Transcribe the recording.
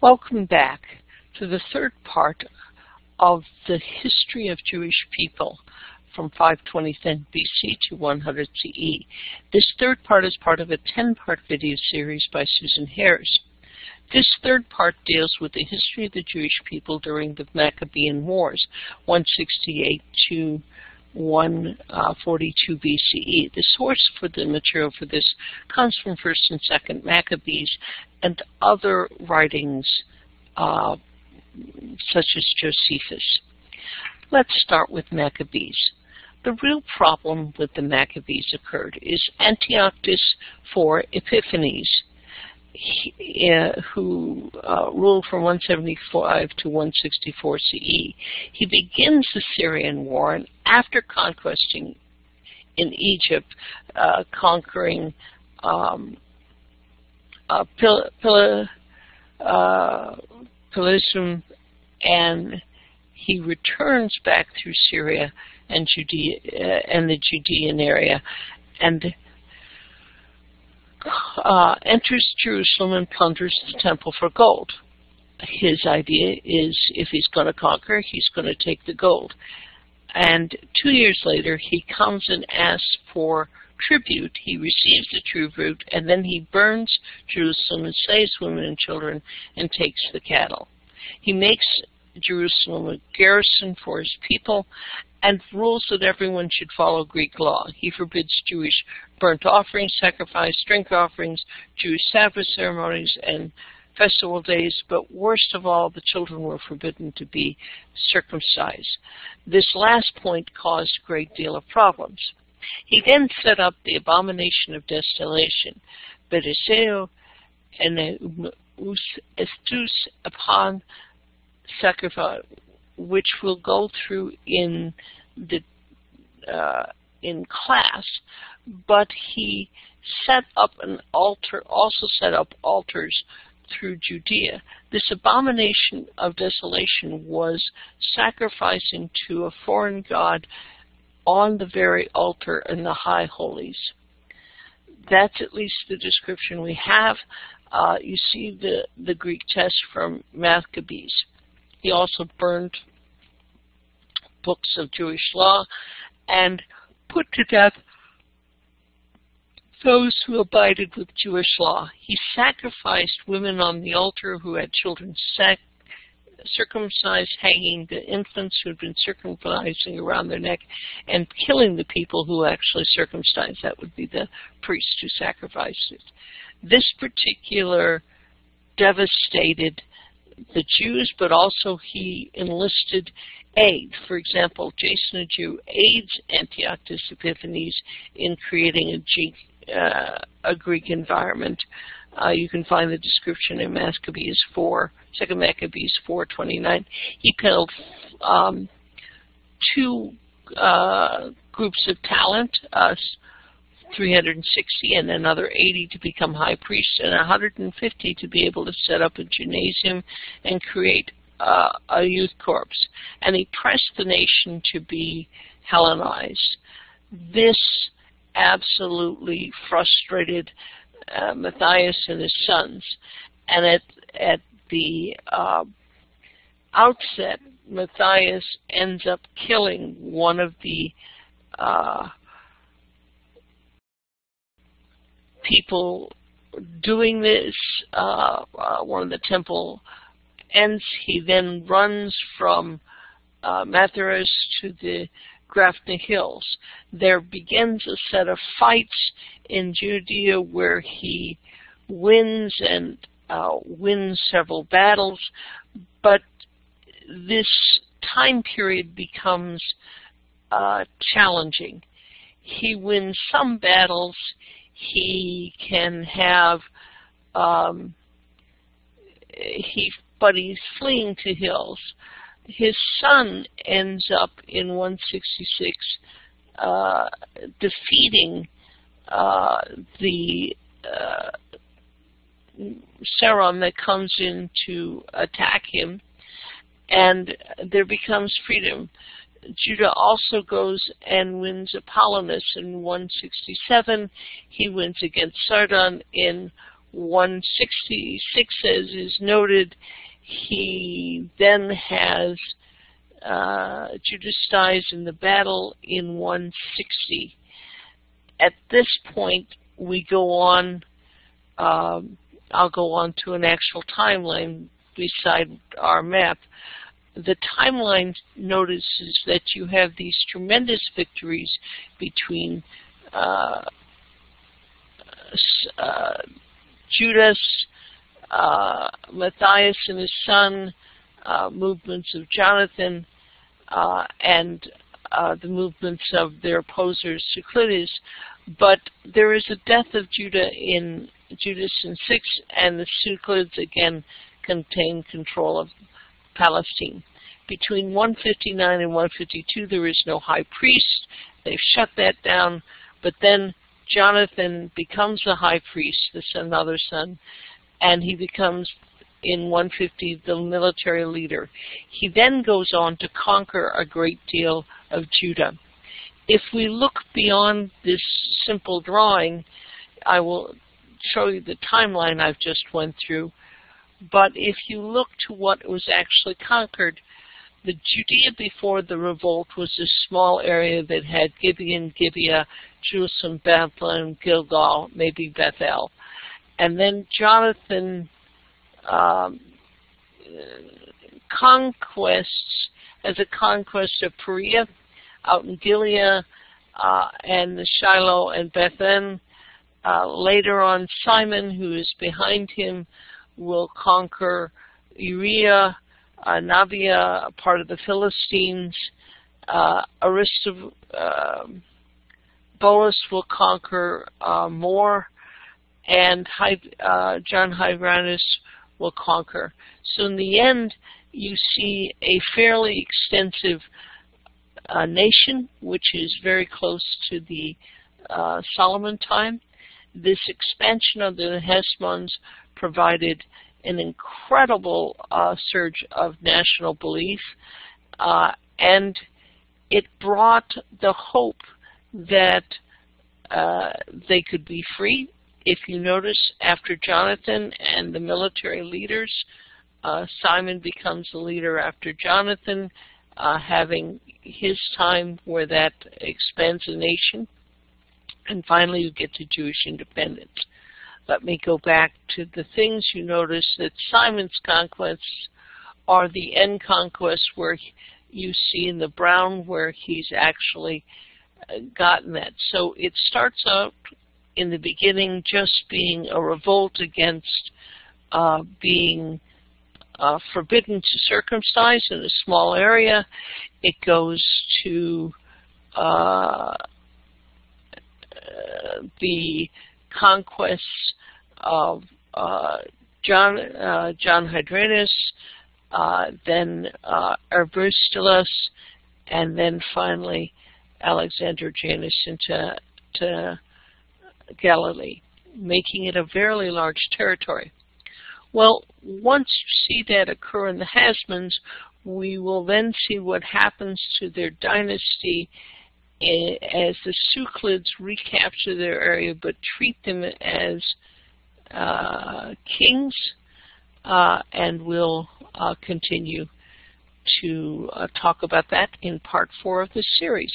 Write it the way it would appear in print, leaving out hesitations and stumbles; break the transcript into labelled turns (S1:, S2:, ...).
S1: Welcome back to the third part of the history of Jewish people from 520 BC to 100 CE. This third part is part of a 10-part video series by Susan Hares. This third part deals with the history of the Jewish people during the Maccabean Wars, 168 to 142 BCE. The source for the material for this comes from 1st and 2nd Maccabees and other writings such as Josephus. Let's start with Maccabees. The real problem with the Maccabees occurred is Antiochus IV Epiphanes, who ruled from 175 to 164 CE. He begins the Syrian war, and after conquesting in Egypt, conquering Pelusium, and he returns back through Syria and Judea and the Judean area, and enters Jerusalem and plunders the temple for gold. His idea is if he's going to conquer, he's going to take the gold. And 2 years later, he comes and asks for tribute. He receives the tribute, and then he burns Jerusalem and slaves women and children and takes the cattle. He makes Jerusalem a garrison for his people and rules that everyone should follow Greek law. He forbids Jewish burnt offerings, sacrifice, drink offerings, Jewish Sabbath ceremonies, and festival days, but worst of all, the children were forbidden to be circumcised. This last point caused a great deal of problems. He then set up the abomination of desolation, Bedeseo and Estus upon sacrifice, which we'll go through in the in class, but he set up an altar, also set up altars through Judea. This abomination of desolation was sacrificing to a foreign god on the very altar in the high holies. That's at least the description we have. You see the Greek text from Maccabees. He also burned books of Jewish law and put to death those who abided with Jewish law. He sacrificed women on the altar who had children circumcised, hanging the infants who had been circumcising around their neck, and killing the people who actually circumcised. That would be the priest who sacrificed it. This particular devastated the Jews, but also he enlisted aid. For example, Jason, a Jew, aids Antiochus Epiphanes in creating a Greek environment. You can find the description in Maccabees 4, 2 Maccabees 4:29. He killed two groups of talent, 360 and another 80 to become high priests, and 150 to be able to set up a gymnasium and create a youth corps. And he pressed the nation to be Hellenized. This absolutely frustrated Matthias and his sons. And at the outset, Matthias ends up killing one of the people doing this, one of the temple ends. He then runs from Matthias to the Grafna Hills. There begins a set of fights in Judea where he wins and wins several battles, but this time period becomes challenging. He wins some battles. He can have, but he's fleeing to hills. His son ends up in 166 defeating the Saron that comes in to attack him, and there becomes freedom. Judah also goes and wins Apollonius in 167. He wins against Sardon in 166, as is noted, he then has Judas dies in the battle in 160. At this point, we go on, I'll go on to an actual timeline beside our map. The timeline notices that you have these tremendous victories between Judas, Matthias and his son, movements of Jonathan, and the movements of their opposers, Euclides. But there is a death of Judas in 6, and the Euclides again contain control of Palestine. Between 159 and 152, there is no high priest. They've shut that down. But then Jonathan becomes the high priest, another son, and he becomes, in 150, the military leader. He then goes on to conquer a great deal of Judah. If we look beyond this simple drawing, I will show you the timeline I've just went through. But if you look to what was actually conquered, the Judea before the revolt was a small area that had Gibeon, Gibeah, Jerusalem, Bethlehem, Gilgal, maybe Bethel. And then Jonathan conquests, as a conquest of Perea, out in Gilead, and the Shiloh and Bethlehem. Later on, Simon, who is behind him, will conquer Uriah, Nabia, a part of the Philistines. Aristobulus will conquer Moor, and John Hyrcanus will conquer. So in the end, you see a fairly extensive nation, which is very close to the Solomon time. This expansion of the Heshmons provided an incredible surge of national belief, and it brought the hope that they could be free. If you notice, after Jonathan and the military leaders, Simon becomes the leader after Jonathan, having his time where that expands the nation. And finally, you get to Jewish independence. Let me go back to the things. You notice that Simon's conquests are the end conquests, where you see in the brown where he's actually gotten that. So it starts out in the beginning just being a revolt against being forbidden to circumcise in a small area. It goes to the conquests of John Hyrcanus, then Aristobulus, and then finally Alexander Janus into Galilee, making it a very large territory. Well, once you see that occur in the Hashmones, we will then see what happens to their dynasty as the Euclides recapture their area but treat them as kings, and we'll continue to talk about that in part 4 of this series.